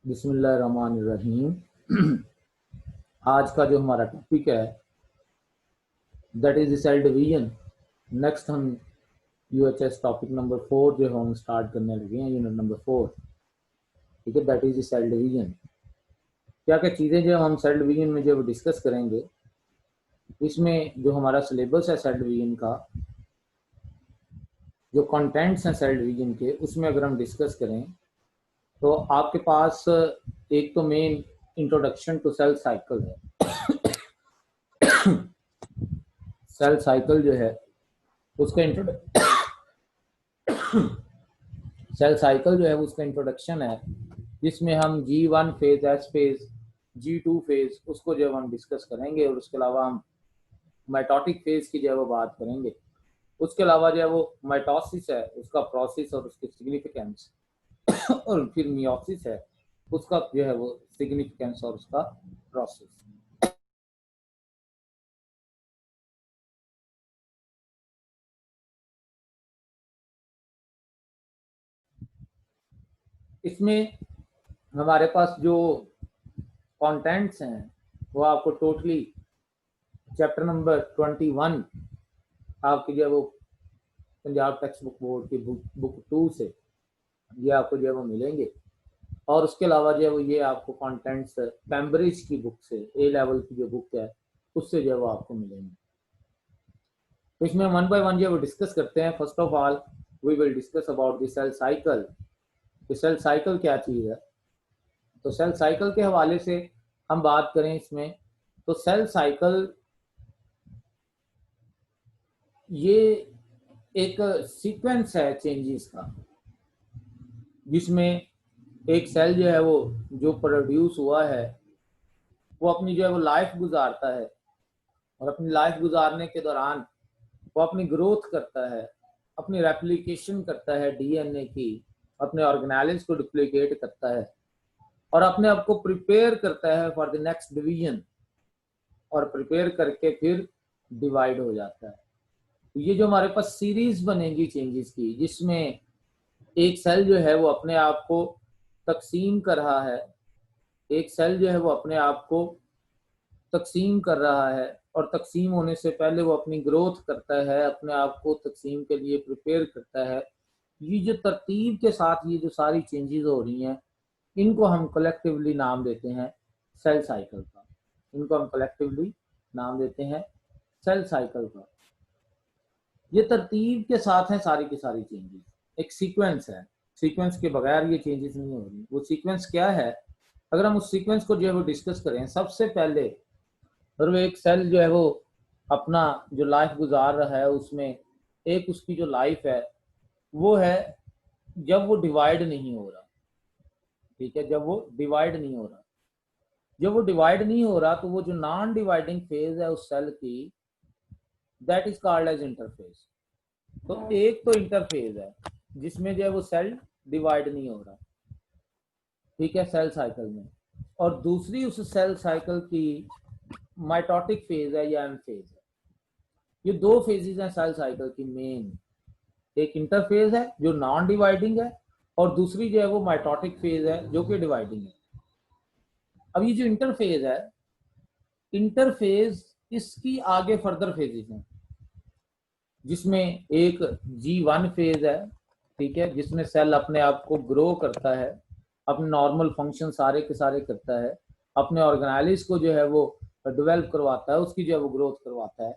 बिस्मिल्लाहिर्रहमानिर्रहीम। आज का जो हमारा टॉपिक है that is cell division. Next हम यूएचएस टॉपिक नंबर 4 जो हम स्टार्ट करने लगे हैं, यूनिट नंबर 4। ठीक है, दैट इज सेल डिवीजन। क्या क्या चीज़ें जो हम सेल डिवीजन में जो डिस्कस करेंगे, इसमें जो हमारा सिलेबस है सेल डिवीजन का, जो कंटेंट्स हैं सेल डिवीजन के, उसमें अगर हम डिस्कस करें तो आपके पास एक तो main introduction to cell cycle है। सेल साइकिल जो है उसका सेल साइकिल जो है उसका इंट्रोडक्शन है, जिसमें हम G1 phase, S phase, G2 phase उसको जो हम डिस्कस करेंगे, और उसके अलावा हम माइटोटिक फेज की जो है वो बात करेंगे। उसके अलावा जो है वो माइटोसिस है, उसका प्रोसेस और उसकी सिग्निफिकेंस, और फिर मियोसिस है, उसका जो है वो सिग्निफिकेंस और उसका प्रोसेस। इसमें हमारे पास जो कंटेंट्स हैं वो आपको टोटली चैप्टर नंबर 21 आपकी जो है वो पंजाब टेक्स्ट बुक बोर्ड की बुक 2 से ये आपको जो है वो मिलेंगे। और उसके अलावा जो है वो ये आपको कंटेंट्स कैम्ब्रिज की बुक से, ए लेवल की जो बुक है उससे जो है वो आपको मिलेंगे। तो इसमें वन बाय वन जो है वो डिस्कस करते हैं। First of all we will discuss about the cell cycle. Cell cycle क्या चीज़ है? तो सेल साइकिल के हवाले से हम बात करें इसमें, तो सेल साइकिल ये एक सीक्वेंस है चेंजेस का, जिसमें एक सेल जो है वो जो प्रोड्यूस हुआ है वो अपनी जो है वो लाइफ गुजारता है, और अपनी लाइफ गुजारने के दौरान वो अपनी ग्रोथ करता है, अपनी रेप्लिकेशन करता है डीएनए की, अपने ऑर्गेनेल्स को डुप्लीकेट करता है, और अपने आप को प्रिपेयर करता है फॉर द नेक्स्ट डिवीजन, और प्रिपेयर करके फिर डिवाइड हो जाता है। तो ये जो हमारे पास सीरीज बनेगी चेंजेस की, जिसमें एक सेल जो है वो अपने आप को तकसीम कर रहा है, एक सेल जो है वो अपने आप को तकसीम कर रहा है, और तकसीम होने से पहले वो अपनी ग्रोथ करता है, अपने आप को तकसीम के लिए प्रिपेयर करता है। ये जो तरतीब के साथ ये जो सारी चेंजेस हो रही हैं, इनको हम कलेक्टिवली नाम देते हैं सेल साइकिल का। इनको हम कलेक्टिवली नाम देते हैं सेल साइकिल का। ये तरतीब के साथ है सारी की सारी चेंजेस, एक सीक्वेंस है। सीक्वेंस के बगैर ये चेंजेस नहीं हो रही। वो सीक्वेंस क्या है? अगर हम उस सीक्वेंस को जो है वो डिस्कस करें, सबसे पहले और वो एक सेल जो है वो अपना जो लाइफ गुजार रहा है, उसमें एक उसकी जो लाइफ है वो है जब वो डिवाइड नहीं हो रहा। ठीक है, जब वो डिवाइड नहीं हो रहा, जब वो डिवाइड नहीं हो रहा, तो वो जो नॉन डिवाइडिंग फेज है उस सेल की, that is called as interphase. तो एक तो इंटरफेज है जिसमें जो है वो सेल डिवाइड नहीं हो रहा, ठीक है, सेल साइकिल में। और दूसरी उस सेल साइकिल की माइटोटिक फेज है या एम फेज है। ये दो फेजेस हैं सेल साइकिल की मेन। एक इंटरफेज है जो नॉन डिवाइडिंग है, और दूसरी जो है वो माइटोटिक फेज है जो कि डिवाइडिंग है। अब ये जो इंटरफेज है, इंटरफेज इसकी आगे फर्दर फेजेस हैं, जिसमें एक G1 फेज है, ठीक है, जिसमें सेल अपने आप को ग्रो करता है, अपने नॉर्मल फंक्शन सारे के सारे करता है, अपने ऑर्गेनेलिस को जो है वो डेवलप करवाता है, उसकी जो है वो ग्रोथ करवाता है,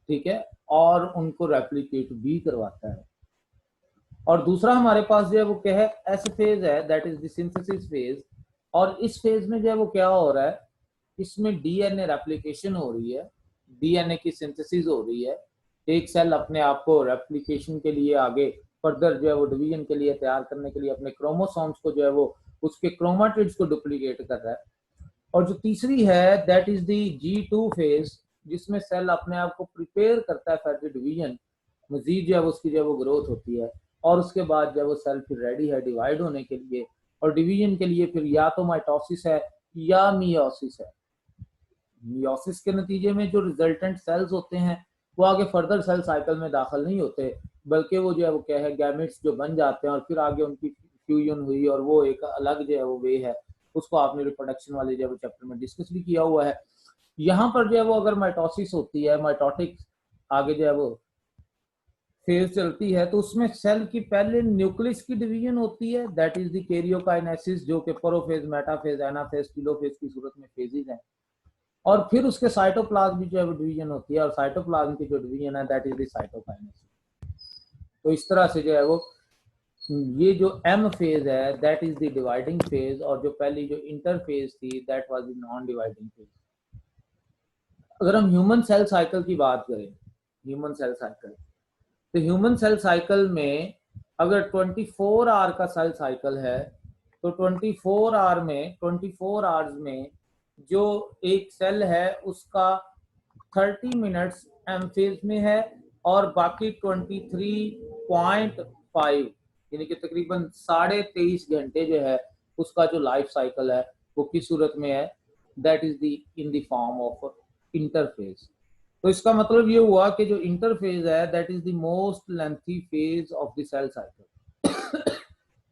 ठीक है, और उनको रेप्लिकेट भी करवाता है। और दूसरा हमारे पास जो है वो क्या है? एस फेज है, that is the synthesis phase. और इस फेज में जो है वो क्या हो रहा है? इसमें डीएनए रेप्लिकेशन हो रही है, डीएनए की सिंथेसिस हो रही है। एक सेल अपने आप को रेप्लिकेशन के लिए आगे फर्दर जो है वो डिवीजन के लिए तैयार करने के लिए अपने क्रोमोसोम्स को जो है वो उसके क्रोमाटिड्स को डुप्लीकेट कर रहा है। और जो तीसरी है, that is the G2 phase, जिसमें सेल अपने आप को प्रिपेयर करता है फॉर द डिवीजन। मजीद जो है उसकी जो है वो ग्रोथ होती है, और उसके बाद जब वो सेल फिर रेडी है डिवाइड होने के लिए, और डिवीजन के लिए फिर या तो माइटोसिस है या मियोसिस है। मियोसिस के नतीजे में जो रिजल्टेंट सेल्स होते हैं वो आगे फर्दर सेल साइकिल में दाखिल नहीं होते, बल्कि वो जो है वो क्या है, गैमेट्स जो बन जाते हैं और फिर आगे उनकी फ्यूजन हुई और वो एक अलग जो है वो वे है, उसको आपने रिप्रोडक्शन वाले जो है चैप्टर में डिस्कस भी किया हुआ है। यहाँ पर जो है वो अगर माइटोसिस होती है, माइटोटिक आगे जो है वो फेज चलती है, तो उसमें सेल की पहले न्यूक्लियस की डिवीजन होती है, दैट इज द कैरियोकाइनेसिस, जो कि प्रोफेज, मेटाफेज, एनाफेज, टेलोफेज की सूरत में फेजेज हैं। और फिर उसके साइटोप्लाज्म की जो है वो डिवीजन होती है, और साइटोप्लाज्म की जो डिवीजन है दैट इज द साइटोकाइनेसिस। तो इस तरह से जो है वो ये जो एम फेज है that is the dividing phase, और जो पहली जो इंटरफेज थी that was the non dividing phase. अगर हम ह्यूमन सेल साइकिल की बात करें, ह्यूमन सेल साइकिल, तो ह्यूमन सेल साइकिल में अगर 24 आवर का सेल साइकिल है, तो 24 आवर में 24 आवर्स में जो एक सेल है उसका 30 मिनट्स एम फेज में है, और बाकी 23.5 यानी कि तकरीबन 23.5 घंटे जो है उसका जो लाइफ साइकिल है वो किस सूरत में है, that is the in the form of interphase. तो इसका मतलब ये हुआ कि जो इंटरफेज है that is the most lengthy phase of the cell cycle.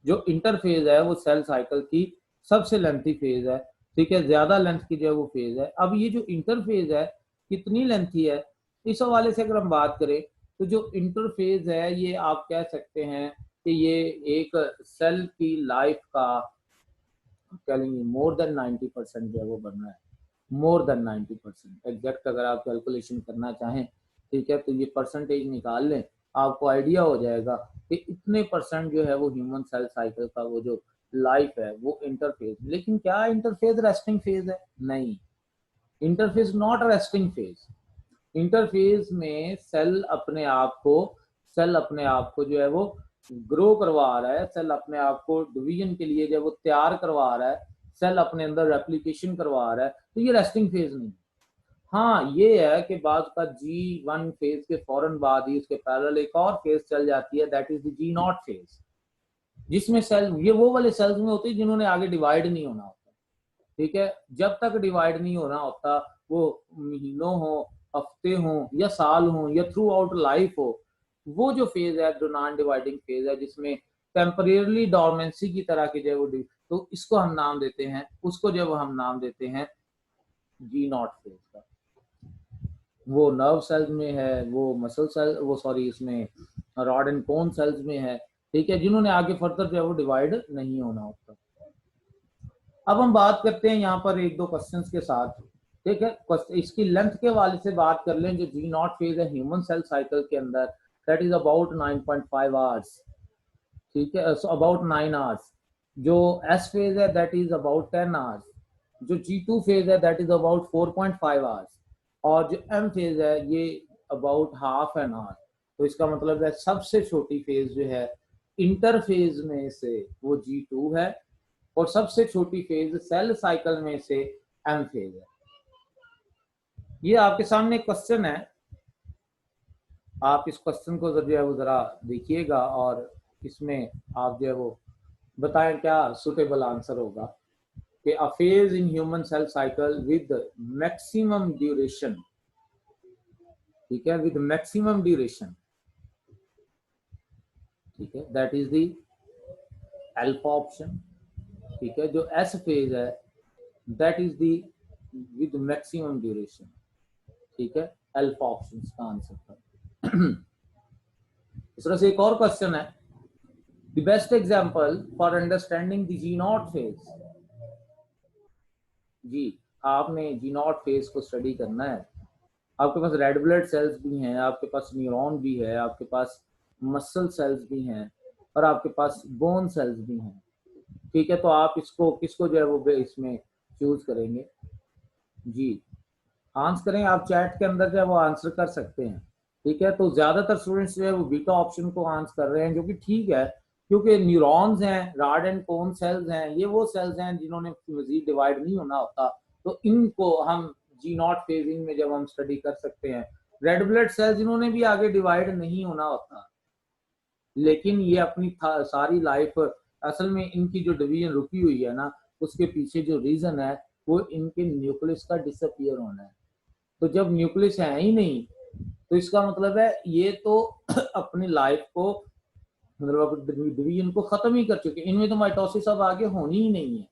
जो इंटरफेज है वो सेल साइकिल की सबसे लेंथी फेज है, ठीक है, ज्यादा लेंथ की जो है वो फेज है। अब ये जो इंटरफेज है कितनी लेंथी है, इस हवाले से अगर हम बात करें तो जो इंटरफेज है ये आप कह सकते हैं कि ये एक सेल की लाइफ का कह लेंगे मोर देन 90% जो है वो बन रहा है, मोर देन 90%। एग्जैक्ट अगर आप कैलकुलेशन करना चाहें, ठीक है, तो ये परसेंटेज निकाल लें, आपको आइडिया हो जाएगा कि इतने परसेंट जो है वो ह्यूमन सेल साइकिल का वो जो लाइफ है वो इंटरफेज। लेकिन क्या इंटरफेज रेस्टिंग फेज है? नहीं, interphase not resting phase. Interphase में सेल अपने आप को जो है वो ग्रो करवा रहा है, सेल अपने आप को डिवीजन के लिए जो है वो तैयार करवा रहा है, सेल अपने अंदर रेप्लिकेशन करवा रहा है, तो ये रेस्टिंग फेज नहीं। हाँ ये है कि बाद का G1 फेज के फौरन बाद ही उसके पैरेलल एक और फेज चल जाती है, that is the G0 phase, जिसमें सेल ये वो वाले सेल्स में होते हैं जिन्होंने आगे डिवाइड नहीं होना होता, ठीक है। जब तक डिवाइड नहीं होना होता, वो महीनों हो, हफ्ते हो या साल हो या थ्रू आउट लाइफ हो, वो जो फेज है जो नॉन डिवाइडिंग फेज है, जिसमें टेम्परेरली डोरमेंसी की तरह की जो वो, तो इसको हम नाम देते हैं, उसको जब हम नाम देते हैं G0 फेज का। वो नर्व सेल्स में है, वो मसल सेल, वो सॉरी इसमें रॉड एंड कोन सेल्स में है, ठीक है, जिन्होंने आगे फर्दर जो है वो डिवाइड नहीं होना होता। अब हम बात करते हैं यहाँ पर एक दो क्वेश्चंस के साथ, ठीक है। इसकी लेंथ के वाले से बात कर लें, जो G0 फेज है ह्यूमन सेल साइकिल के अंदर, दैट इज अबाउट 9.5 आवर्स, ठीक है, सो अबाउट 9 आवर्स। जो S फेज है दैट इज अबाउट 10 आवर्स, जो G2 फेज है दैट इज अबाउट 4.5 आवर्स, और जो M फेज है ये अबाउट हाफ एन आवर। तो इसका मतलब है सबसे छोटी फेज जो है इंटरफेज में से वो G2 है, और सबसे छोटी फेज सेल साइकिल में से M फेज है। ये आपके सामने क्वेश्चन है, आप इस क्वेश्चन को जो है वो जरा देखिएगा और इसमें आप जो है वो बताएं क्या सुटेबल आंसर होगा कि a phase in human cell cycle with maximum duration, ठीक है, विद मैक्सिमम ड्यूरेशन, ठीक है, that is the alpha option, ठीक है। जो एस फेज है that is the with maximum duration, ठीक है, अल्फा ऑप्शन का आंसर था। इस तरह से एक और क्वेश्चन है, the best example for understanding the G0 phase. जी, आपने G0 फेज को स्टडी करना है, आपके पास रेड ब्लड सेल्स भी हैं, आपके पास न्यूरॉन भी है, आपके पास मसल सेल्स भी हैं, और आपके पास बोन सेल्स भी हैं, ठीक है। तो आप इसको किसको जो है वो इसमें चूज करेंगे? जी, आंसर करें, आप चैट के अंदर जो है वो आंसर कर सकते हैं, ठीक है। तो ज्यादातर स्टूडेंट्स जो है वो बीटा ऑप्शन को आंसर कर रहे हैं, जो कि ठीक है, क्योंकि न्यूरॉन्स हैं, रॉड एंड कोन सेल्स हैं, ये वो सेल्स हैं जिन्होंने मजीद डिवाइड नहीं होना होता, तो इनको हम G0 फेजिंग में जब हम स्टडी कर सकते हैं। रेड ब्लड सेल्स जिन्होंने भी आगे डिवाइड नहीं होना होता, लेकिन ये अपनी सारी लाइफ, असल में इनकी जो डिवीजन रुकी हुई है ना, उसके पीछे जो रीजन है वो इनके न्यूक्लियस का डिसअपियर होना है। तो जब न्यूक्लियस है ही नहीं, तो इसका मतलब है ये तो अपनी लाइफ को मतलब आप डिवीजन को खत्म ही कर चुके, इनमें तो माइटोसिस अब आगे होनी ही नहीं है,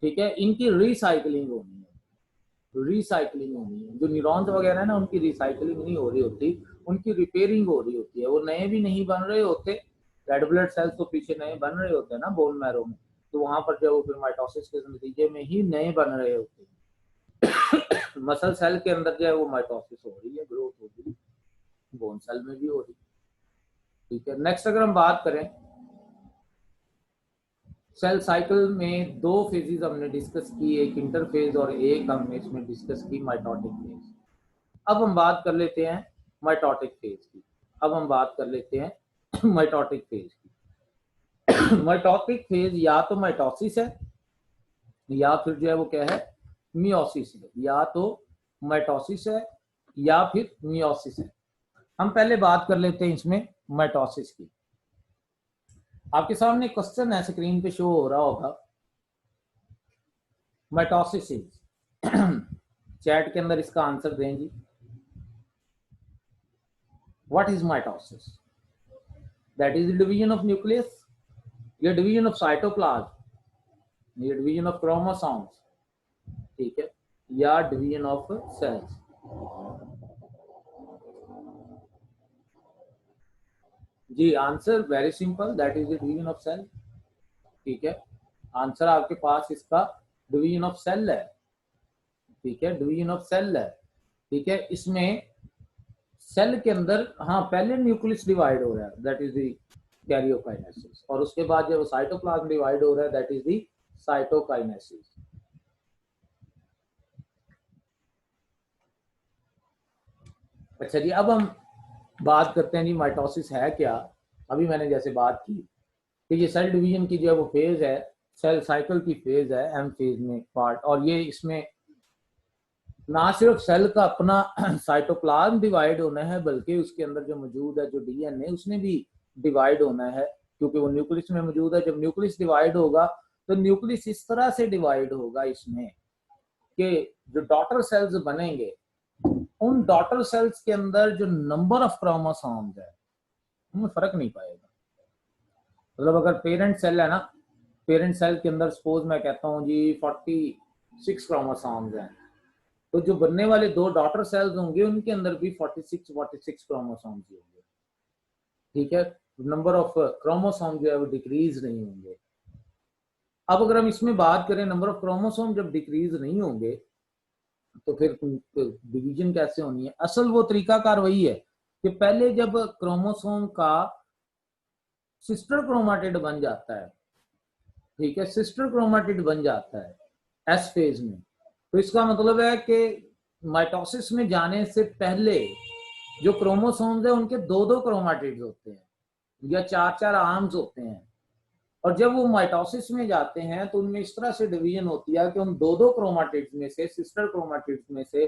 ठीक है। इनकी रिसाइकलिंग होनी है, रिसाइकलिंग होनी है। जो न्यूरॉन्स वगैरह है ना, उनकी रिसाइकलिंग नहीं हो रही होती, उनकी रिपेयरिंग हो रही होती है। वो नए भी नहीं बन रहे होते, रेड ब्लड सेल्स तो पीछे नए बन रहे होते हैं ना बोन मैरो में, तो वहां पर जो फिर माइटोसिस के नतीजे में ही नए बन रहे होते हैं। मसल सेल के अंदर जो है वो माइटोसिस हो रही है, ग्रोथ हो रही है, बोन सेल में भी हो रही है, ठीक है। नेक्स्ट अगर हम बात करें, सेल साइकिल में दो फेजेस हमने डिस्कस की, एक इंटरफेज और एक हमने इसमें डिस्कस की माइटोटिक फेज। अब हम बात कर लेते हैं माइटोटिक फेज की। अब हम बात कर लेते हैं माइटोटिक फेज की। माइटोटिक फेज या तो माइटोसिस है या फिर जो है वो क्या है, मियोसिस है। या तो माइटोसिस है या फिर मियोसिस है। हम पहले बात कर लेते हैं इसमें माइटोसिस की। आपके सामने क्वेश्चन है, स्क्रीन पे शो हो रहा होगा, माइटोसिस चैट के अंदर इसका आंसर दें जी। What is mitosis? That is the division of nucleus, या डिवीजन ऑफ साइटोप्लाज्म, या डिवीजन ऑफ क्रोमोसोम्स, ठीक है, या डिवीजन ऑफ सेल्स। जी answer very simple, that is the division of cell, ठीक है। आंसर आपके पास इसका डिवीजन ऑफ सेल है, ठीक है, डिवीजन ऑफ सेल है, ठीक है। इसमें सेल के अंदर हाँ पहले न्यूक्लियस डिवाइड हो रहा है, दैट इज द कैरियोकाइनेसिस, और उसके बाद जब साइटोप्लाज्म डिवाइड हो रहा है, दैट इज द साइटोकाइनेसिस। अच्छा जी, अब हम बात करते हैं जी माइटोसिस है क्या। अभी मैंने जैसे बात की कि ये सेल डिवीजन की जो है वो फेज है, सेल साइकिल की फेज है, एम फेज में पार्ट। और ये इसमें ना सिर्फ सेल का अपना साइटोप्लाज्म डिवाइड होना है, बल्कि उसके अंदर जो मौजूद है जो डीएनए, उसने भी डिवाइड होना है, क्योंकि वो न्यूक्लियस में मौजूद है। जब न्यूक्लियस डिवाइड होगा तो न्यूक्लियस इस तरह से डिवाइड होगा इसमें कि जो डॉटर सेल्स बनेंगे, उन डॉटर सेल्स के अंदर जो नंबर ऑफ क्रोमोसोम्स है उनमें फर्क नहीं पाएगा। मतलब अगर पेरेंट सेल है ना, पेरेंट सेल के अंदर सपोज मैं कहता हूँ जी 46 क्रोमोसोम्स हैं, तो जो बनने वाले दो डॉटर सेल्स होंगे उनके अंदर भी 46 क्रोमोसोम्स होंगे, ठीक है। नंबर ऑफ क्रोमोसोम जो है वो डिक्रीज नहीं होंगे। अब अगर हम इसमें बात करें, नंबर ऑफ क्रोमोसोम जब डिक्रीज नहीं होंगे तो फिर डिवीजन कैसे होनी है? असल वो तरीकाकार वही है कि पहले जब क्रोमोसोम का सिस्टर क्रोमाटिड बन जाता है, ठीक है, सिस्टर क्रोमाटिड बन जाता है एस फेज में, तो इसका मतलब है कि माइटोसिस में जाने से पहले जो क्रोमोसोम्स है उनके दो दो क्रोमाटिड्स होते हैं या चार चार आर्म्स होते हैं। और जब वो माइटोसिस में जाते हैं तो उनमें इस तरह से डिवीजन होती है कि उन दो दो क्रोमाटिड्स में से, सिस्टर क्रोमाटिड्स में से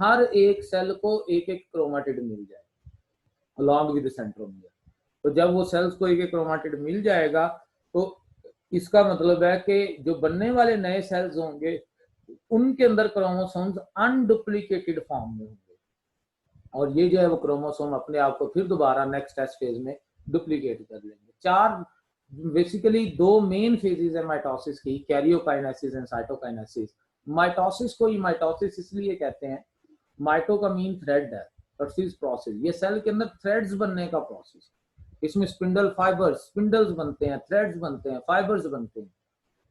हर एक सेल को एक एक क्रोमाटिड मिल जाए अलॉन्ग विद सेंट्रोमियर। तो जब वो सेल्स को एक एक क्रोमाटिड मिल जाएगा तो इसका मतलब है कि जो बनने वाले नए सेल्स होंगे उनके अंदर क्रोमोसोम्स अनडुप्लीकेटेड फॉर्म में होंगे, और ये जो है वो क्रोमोसोम अपने आप को फिर दोबारा नेक्स्ट टेस्ट फेज में डुप्लीकेट कर लेंगे। चार बेसिकली दो मेन फेजेस है माइटोसिस की, कैरियोकाइनेसिस एंड साइटोकाइनेसिस। माइटोसिस को ही माइटोसिस इसलिए कहते हैं, माइटो का मीन थ्रेड है, प्रोसेस, ये सेल के अंदर थ्रेड्स बनने का प्रोसेस। इसमें स्पिंडल फाइबर्स, स्पिंडल्स बनते हैं, थ्रेड्स बनते हैं, फाइबर्स बनते हैं,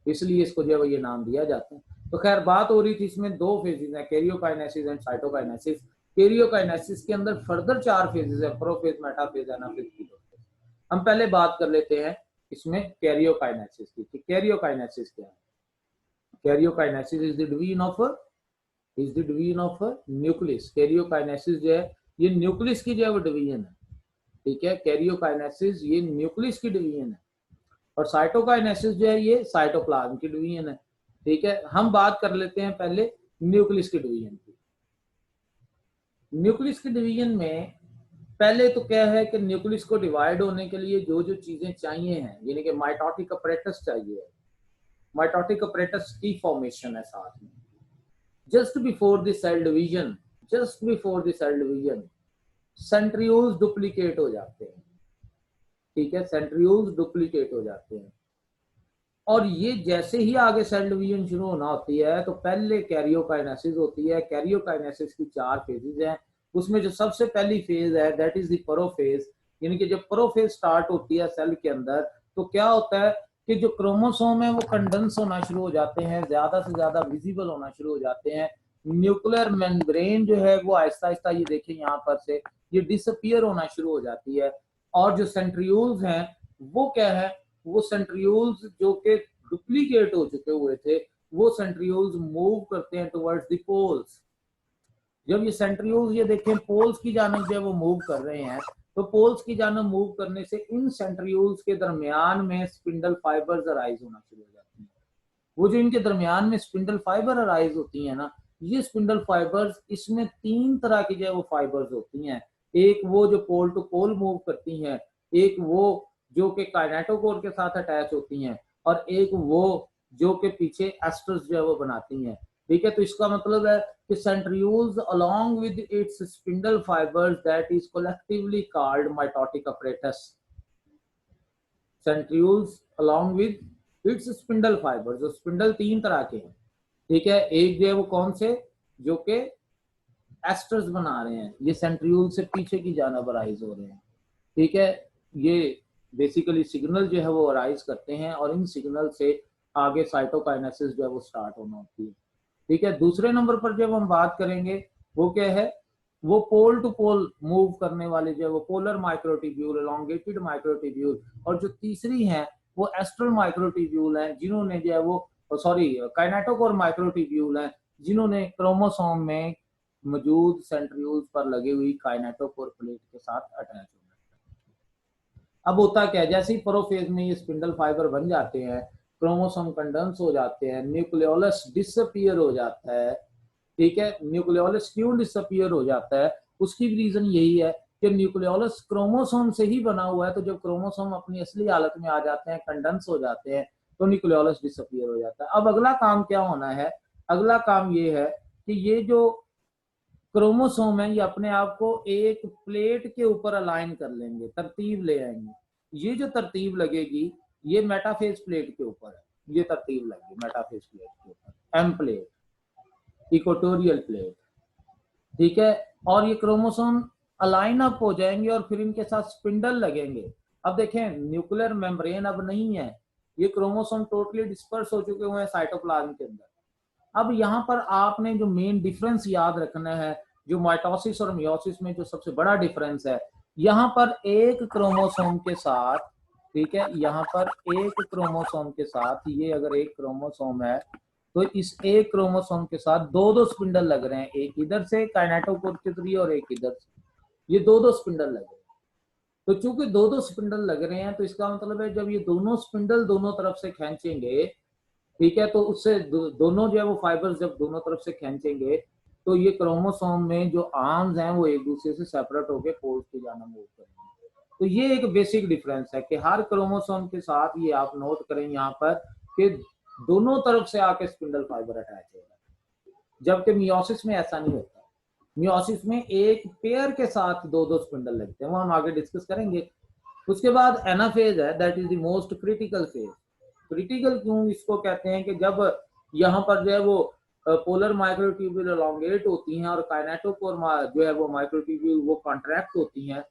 इसलिए इसको जो है वो ये नाम दिया जाता है। तो खैर बात हो रही थी, इसमें दो फेजेस हैं, कैरियोकाइनेसिस एंड साइटोकाइनेसिस। कैरियोकाइनेसिस के अंदर फर्दर चार फेजेस है, प्रोफेज, मेटाफेज, एनाफेज, टेलोफेज। हम पहले बात कर लेते हैं इसमें कैरियोकाइनेसिस की। कैरियोकाइनेसिस क्या है? Karyokinesis is the division of nucleus. Karyokinesis जो है ये न्यूक्लियस की जो है वो डिवीजन है, ठीक है। कैरियोकाइनेसिस ये न्यूक्लियस की डिवीजन है, और साइटोकाइनेसिस जो है ये साइटोप्लाज्म की डिवीजन है, ठीक है। हम बात कर लेते हैं पहले न्यूक्लियस की डिवीजन की। न्यूक्लियस की डिवीजन में पहले तो क्या है कि न्यूक्लियस को डिवाइड होने के लिए जो जो चीजें चाहिए हैं, यानी कि माइटोटिक अपरेटस चाहिए, माइटोटिक अपरेटस की फॉर्मेशन है साथ में। Just before the cell division, just before the cell division centrioles duplicate हो जाते हैं, ठीक है, सेंट्रियोल्स डुप्लीकेट हो जाते हैं। और ये जैसे ही आगे सेल डिवीजन शुरू होना होती है तो पहले कैरियोकाइनेसिस होती है। कैरियोकाइनेसिस की 4 फेजेज हैं। उसमें जो सबसे पहली फेज है दैट इज द प्रोफेज, यानी कि जब प्रोफेज स्टार्ट होती है सेल के अंदर तो क्या होता है कि जो क्रोमोसोम है वो कंडेंस होना शुरू हो जाते हैं, ज्यादा से ज्यादा विजिबल होना शुरू हो जाते हैं। न्यूक्लियर मेम्ब्रेन जो है वो आहिस्ता आहिस्ता, ये देखिए यहाँ पर से ये डिसअपियर होना शुरू हो जाती है। और जो सेंट्रियोल्स हैं वो क्या है, वो सेंट्रियोल्स जो कि डुप्लीकेट हो चुके हुए थे वो सेंट्रियोल्स मूव करते हैं टुवर्ड्स द पोल्स। जब ये सेंट्रियोल्स ये देखें पोल्स की जानब जो है वो मूव कर रहे हैं, तो पोल्स की जानब मूव करने से इन सेंट्रियोल्स के दरमियान में स्पिंडल फाइबर्स अराइज होना शुरू हो जाती हैं। वो जो इनके दरमियान में स्पिंडल फाइबर अराइज होती है ना, ये स्पिंडल फाइबर्स, इसमें 3 तरह की जो है वो फाइबर्स होती हैं। एक वो जो पोल टू पोल मूव करती हैं, एक वो जो कि काइनेटोकोर के साथ अटैच होती हैं, और एक वो जो कि पीछे एस्टर्स जो है वो बनाती हैं। ठीक है, तो इसका मतलब है कि centrioles along with its spindle fibres that is collectively called mitotic apparatus. Centrioles along with its spindle fibres, जो स्पिंडल 3 तरह के हैं। ठीक है, एक जो है वो कौन से, जो कि एस्टर्स बना रहे हैं, ये सेंट्रियोल से पीछे की जानब अराइज हो रहे हैं। ठीक है, ये बेसिकली सिग्नल जो है वो अराइज करते हैं और इन सिग्नल से आगे साइटोकाइनेसिस जो है वो स्टार्ट होना होती है। ठीक है, दूसरे नंबर पर जब हम बात करेंगे वो क्या है, वो पोल टू पोल मूव करने वाले जो है वो पोलर माइक्रोट्यूब्यूल, एलोंगेटेड माइक्रोट्यूब्यूल, और जो तीसरी है वो एस्ट्रल माइक्रोट्यूब्यूल है, जिन्होंने जो है वो सॉरी काइनेटोकोर माइक्रोट्यूब्यूल है, जिन्होंने क्रोमोसोम में मौजूद सेंट्रियोल्स पर लगी हुई काइनेटोकोर प्लेट के साथ अटैच होना। अब होता क्या है, जैसे ही प्रोफेज में ये स्पिंडल फाइबर बन जाते हैं, क्रोमोसोम कंडेंस हो जाते हैं, न्यूक्लियोलस डिसअपीयर हो जाता है। ठीक है, न्यूक्लियोलस क्यों डिसअपीयर हो जाता है, उसकी भी रीजन यही है कि न्यूक्लियोलस क्रोमोसोम से ही बना हुआ है। तो जब क्रोमोसोम अपनी असली हालत में आ जाते हैं, कंडेंस हो जाते हैं, तो न्यूक्लियोलस डिसअपीयर हो जाता है। अब अगला काम क्या होना है, अगला काम ये है कि ये जो क्रोमोसोम है ये अपने आप को एक प्लेट के ऊपर अलाइन कर लेंगे, तरतीब ले आएंगे। ये जो तरतीब लगेगी ये मेटाफेज प्लेट के ऊपर है, ये तरतीब लगेगी मेटाफेज प्लेट के ऊपर, एम प्लेट, इक्वेटोरियल प्लेट। ठीक है, और ये क्रोमोसोम अलाइन अप हो जाएंगे और फिर इनके साथ स्पिंडल लगेंगे। अब देखें, न्यूक्लियर मेम्ब्रेन अब नहीं है, ये क्रोमोसोम टोटली डिस्पर्स हो चुके हुए हैं साइटोप्लाज्म के अंदर। अब यहाँ पर आपने जो मेन डिफरेंस याद रखना है, जो माइटोसिस और मियोसिस में जो सबसे बड़ा डिफरेंस है, यहाँ पर एक क्रोमोसोम के साथ, ठीक है, यहाँ पर एक क्रोमोसोम के साथ, ये अगर एक क्रोमोसोम है तो इस एक क्रोमोसोम के साथ दो दो स्पिंडल लग रहे हैं, एक इधर से काइनेटोकोर के जरिए और एक इधर से, ये दो दो स्पिंडल लग रहे हैं। तो चूंकि दो दो स्पिंडल लग रहे हैं तो इसका मतलब है जब ये दोनों स्पिंडल दोनों तरफ से खींचेंगे, ठीक है, तो उससे दोनों जो है वो फाइबर्स जब दोनों तरफ से खींचेंगे तो ये क्रोमोसोम में जो आर्म्स हैं वो एक दूसरे से सेपरेट होकर पोल्स की जाना मूव करेंगे। तो ये एक बेसिक डिफरेंस है कि हर क्रोमोसोम के साथ, ये आप नोट करें यहाँ पर, कि दोनों तरफ से आके स्पिंडल फाइबर अटैच होगा, जबकि मियोसिस में ऐसा नहीं होता। मियोसिस में एक पेयर के साथ दो दो स्पिंडल लगते हैं, वो हम आगे डिस्कस करेंगे। उसके बाद एनाफेज है, that is the most critical phase. Critical क्यों इसको कहते हैं कि जब यहाँ पर जो है वो पोलर माइक्रोट्यूब्यूल एलोंगेट होती हैं और काइनेटोकोर जो है वो माइक्रोट्यूब्यूल वो कॉन्ट्रैक्ट होती हैं,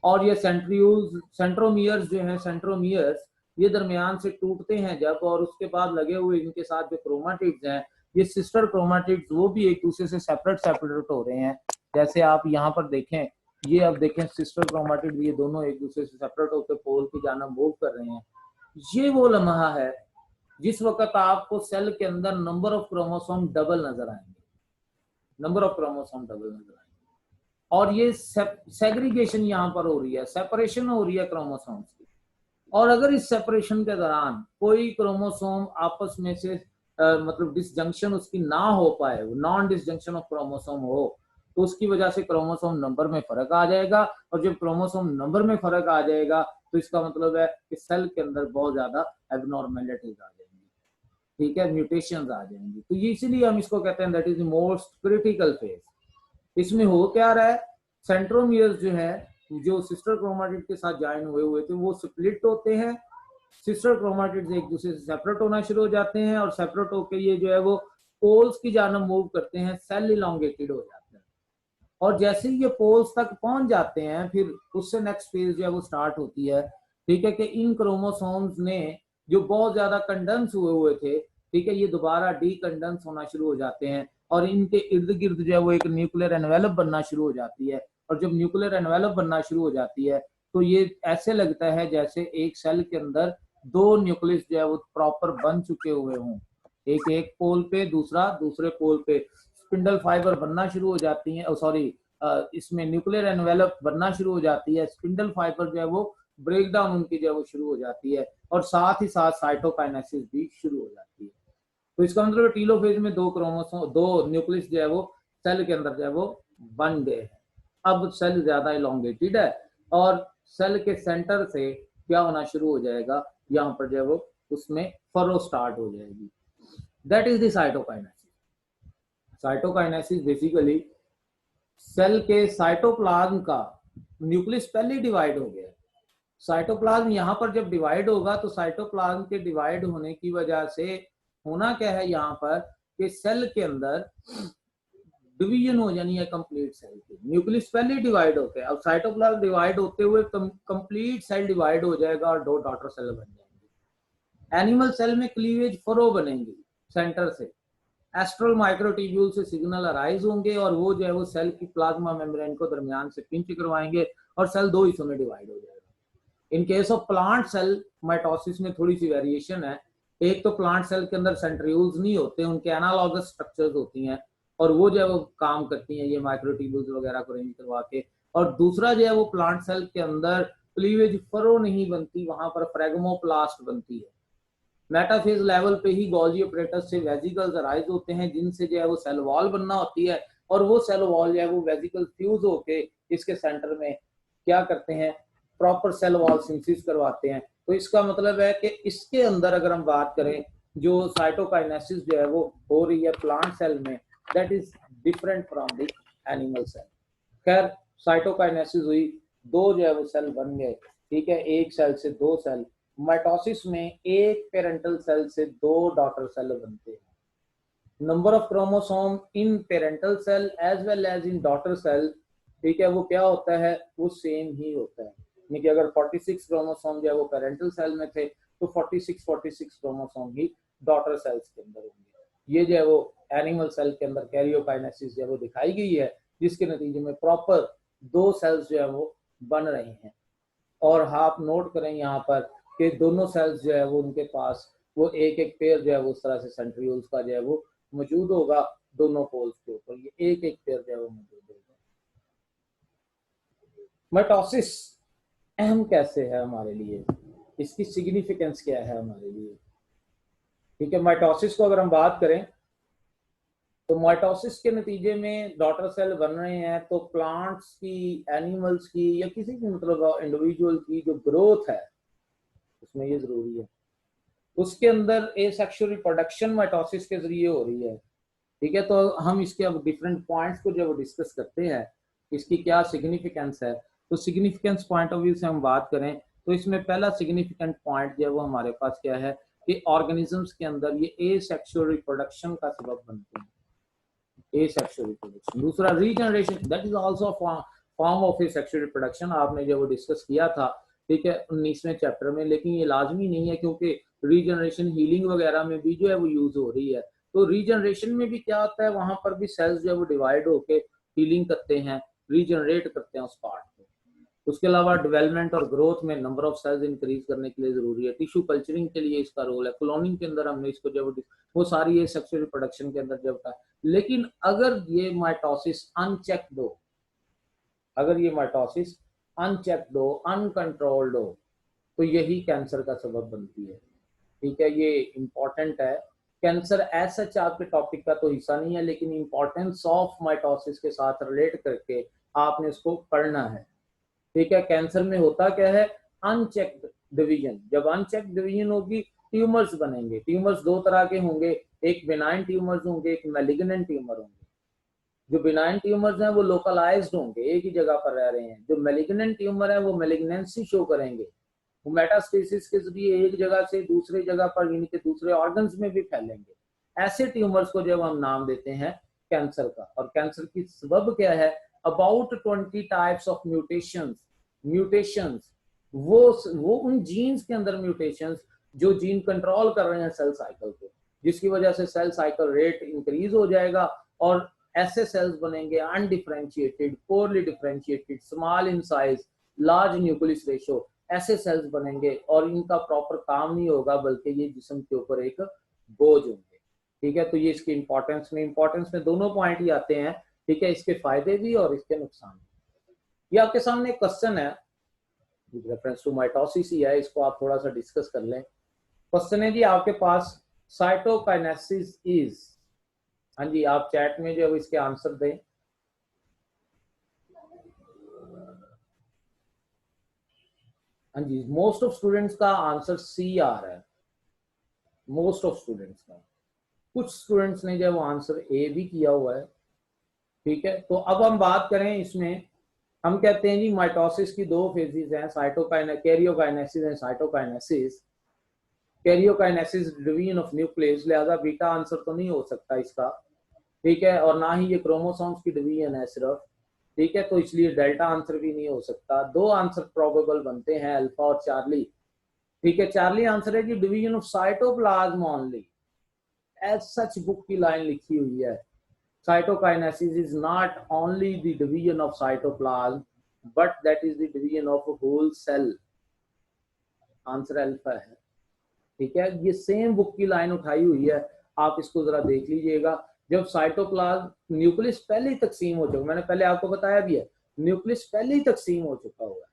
और ये सेंट्रियोल्स, सेंट्रोमियर्स जो हैं, सेंट्रोमियर्स ये दरमियान से टूटते हैं जब, और उसके बाद लगे हुए इनके साथ जो क्रोमाटिड्स हैं, ये सिस्टर क्रोमाटिड्स, वो भी एक दूसरे से सेपरेट हो रहे हैं। जैसे आप यहाँ पर देखें, ये अब देखें सिस्टर क्रोमाटिड, ये दोनों एक दूसरे से सेपरेट होकर पोल की जाना मूव कर रहे हैं। ये वो लम्हा है जिस वक्त आपको सेल के अंदर नंबर ऑफ क्रोमोसोम डबल नजर आएंगे, नंबर ऑफ क्रोमोसोम डबल नजर आएंगे, और ये सेग्रीगेशन यहाँ पर हो रही है, सेपरेशन हो रही है क्रोमोसोम्स की। और अगर इस सेपरेशन के दौरान कोई क्रोमोसोम आपस में से मतलब डिसजंक्शन उसकी ना हो पाए, नॉन डिसजंक्शन ऑफ क्रोमोसोम हो, तो उसकी वजह से क्रोमोसोम नंबर में फर्क आ जाएगा, और जब क्रोमोसोम नंबर में फर्क आ जाएगा तो इसका मतलब है कि सेल के अंदर बहुत ज्यादा एबनॉर्मेलिटीज आ जाएंगी, ठीक है, म्यूटेशंस आ जाएंगी। तो ये इसीलिए हम इसको कहते हैं that is the most critical phase. इसमें हो क्या रहा है, सेंट्रोमियर्स जो है जो सिस्टर क्रोमाटिड के साथ ज्वाइन हुए हुए थे वो स्प्लिट होते हैं, सिस्टर क्रोमाटिड्स एक दूसरे से सेपरेट होना शुरू हो जाते हैं और सेपरेट होकर ये जो है वो पोल्स की जानब मूव करते हैं, सेल इलोंगेटेड हो जाते हैं। और जैसे ही ये पोल्स तक पहुंच जाते हैं फिर उससे नेक्स्ट फेज जो है वो स्टार्ट होती है, ठीक है, कि इन क्रोमोसोम्स ने जो बहुत ज्यादा कंडेंस हुए थे, ठीक है, ये दोबारा डीकंडेंस होना शुरू हो जाते हैं और इनके इर्द गिर्द जो है वो एक न्यूक्लियर एनवेलप बनना शुरू हो जाती है। और जब न्यूक्लियर एनवेलप बनना शुरू हो जाती है तो ये ऐसे लगता है जैसे एक सेल के अंदर दो न्यूक्लियस जो है वो प्रॉपर बन चुके हुए हों, एक एक पोल पे, दूसरा दूसरे पोल पे। स्पिंडल फाइबर बनना शुरू हो जाती है, सॉरी, इसमें न्यूक्लियर एनवेलप बनना शुरू हो जाती है, स्पिंडल फाइबर जो है वो ब्रेक डाउन उनकी जो है वो शुरू हो जाती है और साथ ही साथ साइटोकाइनेसिस भी शुरू हो जाती है। तो इसका मतलब टीलोफेज में दो क्रोमोसोम, दो न्यूक्लियस जो है वो सेल के अंदर जो है वो बन गए हैं। अब सेल ज्यादा इलोंगेटेड है और सेल के सेंटर से क्या होना शुरू हो जाएगा, यहाँ पर जो है वो उसमें फरो स्टार्ट हो जाएगी। That is the cytokinesis. Cytokinesis basically cell के साइटोप्लाज्म का, न्यूक्लियस पहले डिवाइड हो गया, साइटोप्लाज्म यहाँ पर जब डिवाइड होगा तो साइटोप्लाज्म के डिवाइड होने की वजह से होना क्या है यहाँ पर कि सेल के अंदर डिवीजन हो जानी है कंप्लीट सेल की। न्यूक्लियस पहले डिवाइड होते हैं, अब साइटोप्लाज्म डिवाइड होते हुए कंप्लीट सेल डिवाइड हो जाएगा और दो डॉटर सेल बन जाएंगे। एनिमल सेल में क्लीवेज फरो बनेंगी सेंटर से, एस्ट्रल माइक्रोट्यूब्यूल से सिग्नल अराइज होंगे और वो जो है वो सेल की प्लाज्मा मेम्ब्रेन को दरमियान से पिंच करवाएंगे और सेल दो हिस्सों में डिवाइड हो जाएगा। In case of plant cell mitosis में थोड़ी सी वेरिएशन है। एक तो प्लांट सेल के अंदर सेंट्रियोल्स नहीं होते, उनके एनालॉगस स्ट्रक्चर्स होती हैं और वो जो है वो काम करती हैं ये माइक्रोट्यूब्यूल्स वगैरह को अरेंज करवा के। और दूसरा जो है वो प्लांट सेल के अंदर क्लीवेज फरो नहीं बनती, वहां पर फ्रेगमोप्लास्ट बनती है। मेटाफेज लेवल पे ही गोल्जी ऑपरेटस से वेजिकल्स अराइज होते हैं जिनसे जो है वो सेल वॉल बनना होती है और वो सेल वॉल जो है वो वेजिकल फ्यूज होके इसके सेंटर में क्या करते हैं, प्रॉपर सेल वॉल सिंथेसिस करवाते हैं। तो इसका मतलब है कि इसके अंदर अगर हम बात करें जो साइटोकाइनेसिस जो है वो हो रही है प्लांट सेल में, that is different from the animal cell. खैर साइटोकाइनेसिस हुई, दो जो है वो सेल बन गए, ठीक है, एक सेल से दो सेल। माइटोसिस में एक पेरेंटल सेल से दो डॉटर सेल बनते हैं। Number of chromosome in parental cell as well as in daughter cell, ठीक है, वो क्या होता है, वो सेम ही होता है। यानी कि अगर 46 क्रोमोसोम जो है वो पेरेंटल सेल में थे तो 46 क्रोमोसोम ही डॉटर सेल्स के अंदर होंगे। ये जो है वो एनिमल सेल के अंदर कैरियोकाइनेसिस जो है वो दिखाई गई है, जिसके नतीजे में प्रॉपर दो सेल्स जो है वो बन रहे हैं। और आप नोट करें यहाँ पर कि दोनों सेल्स जो है वो उनके पास वो एक एक पेयर जो है वो उस तरह से सेंट्रियोल्स का जो है वो मौजूद होगा दोनों पोल्स के ऊपर, ये एक एक पेयर जो है वो मौजूद होगा। माइटोसिस अहम कैसे है हमारे लिए, इसकी सिग्निफिकेंस क्या है हमारे लिए, ठीक है। माइटोसिस को अगर हम बात करें तो माइटोसिस के नतीजे में डॉटर सेल बन रहे हैं तो प्लांट्स की, एनिमल्स की या किसी भी मतलब इंडिविजुअल की जो ग्रोथ है उसमें ये जरूरी है। उसके अंदर एसेक्सुअल रिप्रोडक्शन माइटोसिस के जरिए हो रही है, ठीक है। तो हम इसके अब डिफरेंट पॉइंट्स को जब डिस्कस करते हैं इसकी क्या सिग्निफिकेंस है, तो सिग्निफिकेंस पॉइंट ऑफ व्यू से हम बात करें तो इसमें पहला सिग्निफिकेंट पॉइंट जो है वो हमारे पास क्या है कि ऑर्गेनिजम्स के अंदर ये एसेक्सुअल रिप्रोडक्शन का सबब बनते हैं, एसेक्सुअल रिप्रोडक्शन। दूसरा regeneration, that is also form of asexual reproduction, आपने जो वो डिस्कस किया था, ठीक है, 19वें चैप्टर में। लेकिन ये लाजमी नहीं है क्योंकि रीजनरेशन हीलिंग वगैरह में भी जो है वो यूज हो रही है। तो रीजनरेशन में भी क्या होता है, वहां पर भी सेल्स जो है वो डिवाइड होके हीलिंग करते हैं, रीजनरेट करते हैं उस पार्ट को। उसके अलावा डेवलपमेंट और ग्रोथ में नंबर ऑफ सेल्स इंक्रीज करने के लिए जरूरी है। टिश्यू कल्चरिंग के लिए इसका रोल है, क्लोनिंग के अंदर हमने इसको जब वो सारी ये सेक्सुअल रिप्रोडक्शन के अंदर जब था। लेकिन अगर ये माइटोसिस अनचेक्ड हो, अगर ये माइटोसिस अनचेक्ड हो, अनकंट्रोल्ड हो, तो यही कैंसर का सबब बनती है, ठीक है। ये इंपॉर्टेंट है। कैंसर एज सच आपके टॉपिक का तो हिस्सा नहीं है, लेकिन इंपॉर्टेंस ऑफ माइटोसिस के साथ रिलेट करके आपने इसको पढ़ना है, ठीक है। कैंसर में होता क्या है, अनचेक्ड डिवीजन। जब अनचेक्ड डिवीजन होगी ट्यूमर्स बनेंगे। ट्यूमर्स दो तरह के होंगे, एक बेनाइन ट्यूमर्स होंगे, एक मैलिग्नेंट ट्यूमर होंगे। जो बिनाइन ट्यूमर्स हैं वो लोकलाइज्ड होंगे, एक ही जगह पर रह रहे हैं। जो मेलिग्नेंट ट्यूमर है वो मेलिग्नेंसी शो करेंगे, वो मेटास्टेसिस के जरिए एक जगह से दूसरी जगह पर यानी कि दूसरे ऑर्गन्स में भी फैलेंगे। ऐसे ट्यूमर्स को जब हम नाम देते हैं कैंसर का। और कैंसर की सबब क्या है? अबाउट 20 टाइप्स ऑफ म्यूटेशंस वो उन जीन्स के अंदर म्यूटेशंस जो जीन कंट्रोल कर रहे हैं सेल साइकिल को, जिसकी वजह से सेल साइकिल रेट इंक्रीज हो जाएगा और ऐसे सेल्स बनेंगे undifferentiated, poorly differentiated, small in size, large nucleus ratio, ऐसे सेल्स बनेंगे और इनका प्रॉपर काम नहीं होगा बल्कि ये जिस्म के ऊपर एक बोझ होंगे। ठीक है, तो ये इसकी इंपॉर्टेंस में दोनों पॉइंट ही आते हैं। ठीक है, इसके फायदे भी और इसके नुकसान भी। ये आपके सामने एक क्वेश्चन है, रेफरेंस टू माइटोसिस ही है, इसको आप थोड़ा सा डिस्कस कर लें। क्वेश्चन है जी आपके पास, साइटोकाइनेसिस इज, हाँ जी आप चैट में जो इसके आंसर दें। हाँ जी, मोस्ट ऑफ स्टूडेंट्स का आंसर सी आ रहा है, मोस्ट ऑफ स्टूडेंट्स का। कुछ स्टूडेंट्स ने जो वो आंसर ए भी किया हुआ है। ठीक है, तो अब हम बात करें इसमें, हम कहते हैं जी माइटोसिस की दो फेजेस हैं, karyokinesis and cytokinesis. Karyokinesis division of nucleus, लिहाजा बीटा आंसर तो नहीं हो सकता इसका। ठीक है, और ना ही ये क्रोमोसोम्स की डिवीजन है सिर्फ। ठीक है, तो इसलिए डेल्टा आंसर भी नहीं हो सकता। दो आंसर प्रोबेबल बनते हैं, अल्फा और चार्ली। ठीक है, चार्ली आंसर है कि division of cytoplasm only, as such book की लाइन लिखी हुई है। Cytokinesis is not only the division of cytoplasm but that is the division of whole cell. Answer alpha है। ठीक है, ये सेम बुक की लाइन उठाई हुई है, आप इसको जरा देख लीजिएगा। जब साइटोप्लाज्म न्यूक्लियस पहले ही तकसीम हो चुका, मैंने पहले आपको बताया भी है, न्यूक्लियस पहले ही तकसीम हो चुका हुआ है,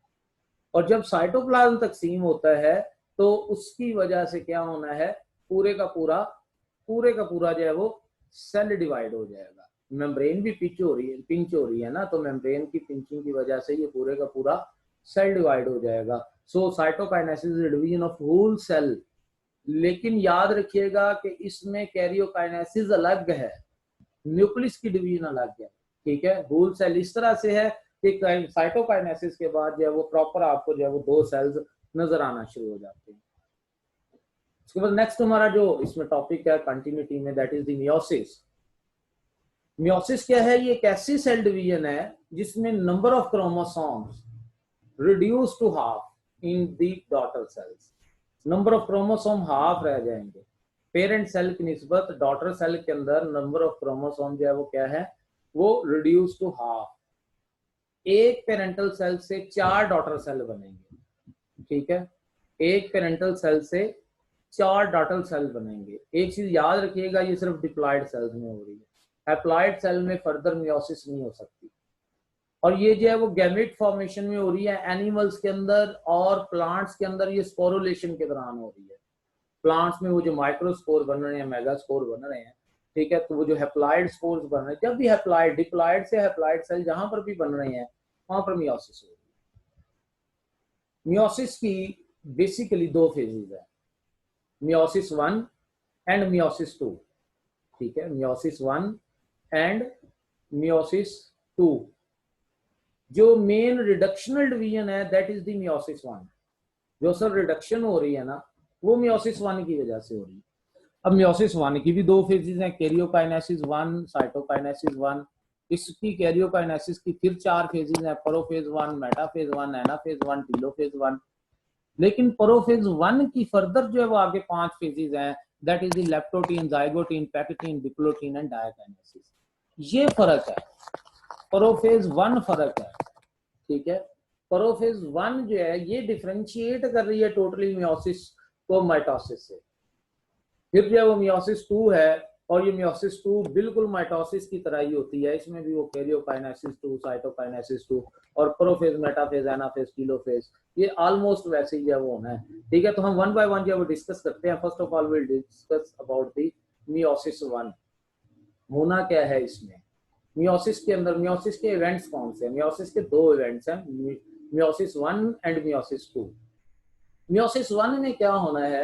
और जब साइटोप्लाज्म तकसीम होता है तो उसकी वजह से क्या होना है, पूरे का पूरा जो है वो सेल डिवाइड हो जाएगा। मेम्ब्रेन भी पिंच हो रही है ना, तो मेम्ब्रेन की पिंचिंग की वजह से ये पूरे का पूरा सेल डिवाइड हो जाएगा। So cytokinesis is division of whole cell. लेकिन याद रखिएगा कि इसमें कैरियोकाइनेसिस अलग है, न्यूक्लियस की डिवीजन अलग है। ठीक है, होल सेल इस तरह से है कि साइटोकाइनेसिस के बाद जो है वो प्रॉपर आपको जो है वो दो सेल्स नजर आना शुरू हो जाते हैं। उसके बाद नेक्स्ट हमारा जो इसमें टॉपिक है कंटिन्यूटी में, that is the meiosis. Meiosis क्या है? ये एक ऐसी सेल डिवीजन है जिसमें number of chromosomes reduce to half in the daughter cells. Number of chromosome half रह जाएंगे। पेरेंट सेल की निस्बत डॉटर सेल के अंदर नंबर ऑफ क्रोमोसोम जो है वो क्या है, वो रिड्यूस टू हाफ। एक पेरेंटल सेल से 4 डॉटर सेल बनेंगे। ठीक है, एक पेरेंटल सेल से 4 डॉटर सेल बनेंगे। एक चीज याद रखिएगा, ये सिर्फ डिप्लॉयड सेल्स में हो रही है, हैप्लॉयड सेल में फर्दर मियोसिस नहीं हो सकती। और ये जो है वो गैमेट फॉर्मेशन में हो रही है एनिमल्स के अंदर, और प्लांट्स के अंदर ये स्पोरुलेशन के दौरान हो रही है। प्लांट्स में वो जो माइक्रोस्पोर बन रहे हैं, मेगास्पोर बन रहे हैं, ठीक है, तो वो जो हैप्लॉयड स्पोर्स बन रहे हैं, जब भी हैप्लॉयड डिप्लॉयड से हैप्लॉयड सेल जहां पर भी बन रहे हैं वहां पर मियोसिस हो रही है। मियोसिस की बेसिकली दो फेजेस है, मियोसिस 1 एंड मियोसिस 2। ठीक है, मियोसिस 1 एंड मियोसिस 2। जो मेन रिडक्शनल डिवीजन है दैट इज द मियोसिस 1। जो सर रिडक्शन हो रही है ना, वो मियोसिस 1 की वजह से हो रही है। अब मियोसिस 1 की भी दो फेजेस हैं, कैरियोकाइनेसिस 1, साइटोकाइनेसिस 1। इसकी कैरियोकाइनेसिस की फिर 4 फेजेस हैं, प्रोफेज 1, मेटाफेज 1, एनाफेज 1, टीलोफेज 1। लेकिन प्रोफेज 1 की फर्दर जो है वो आगे 5 फेजेस हैं, that is the leptotene, zygotene, pectin, diplotene and diakinesis. ये फर्क है, प्रोफेज 1 फर्क है। ठीक है, प्रोफेज 1 जो है ये डिफरेंशिएट कर रही है टोटली मियोसिस को माइटोसिस से। फिर जो है वो मियोसिस 2 है, और ये मियोसिस 2 बिल्कुल माइटोसिस की तरह ही होती है। इसमें भी वो कैरियोकाइनेसिस 2, साइटोकाइनेसिस 2 और प्रोफेज, मेटाफेज, एनाफेज, टीलोफेज, ये ऑलमोस्ट वैसे ही है वो होना है। ठीक है, तो हम 1 बाय 1 जो है वो डिस्कस करते हैं। First of all will discuss about the meiosis 1। होना क्या है इसमें, मियोसिस के अंदर मियोसिस के इवेंट्स कौन से हैं? मियोसिस के दो इवेंट्स हैं, मियोसिस 1 एंड मियोसिस 2। मियोसिस 1 में क्या होना है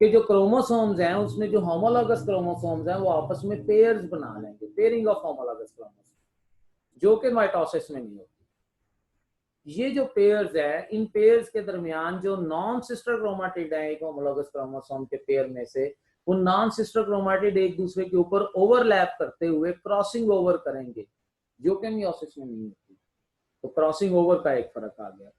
कि जो क्रोमोसोम्स हैं उसमें जो होमोलॉगस क्रोमोसोम्स हैं वो आपस में पेयर्स बना लेंगे, पेयरिंग ऑफ होमोलॉगस क्रोमोसोम, जो कि माइटोसिस में नहीं होती। ये जो पेयर्स है, इन पेयर्स के दरमियान जो नॉन सिस्टर क्रोमाटिड है एक होमोलॉगस क्रोमोसोम के पेयर में से, वो नॉन सिस्टर क्रोमाटिड एक दूसरे के ऊपर ओवरलैप करते हुए क्रॉसिंग ओवर करेंगे, जो कि मियोसिस में नहीं होती। तो क्रॉसिंग ओवर का एक फर्क आ गया,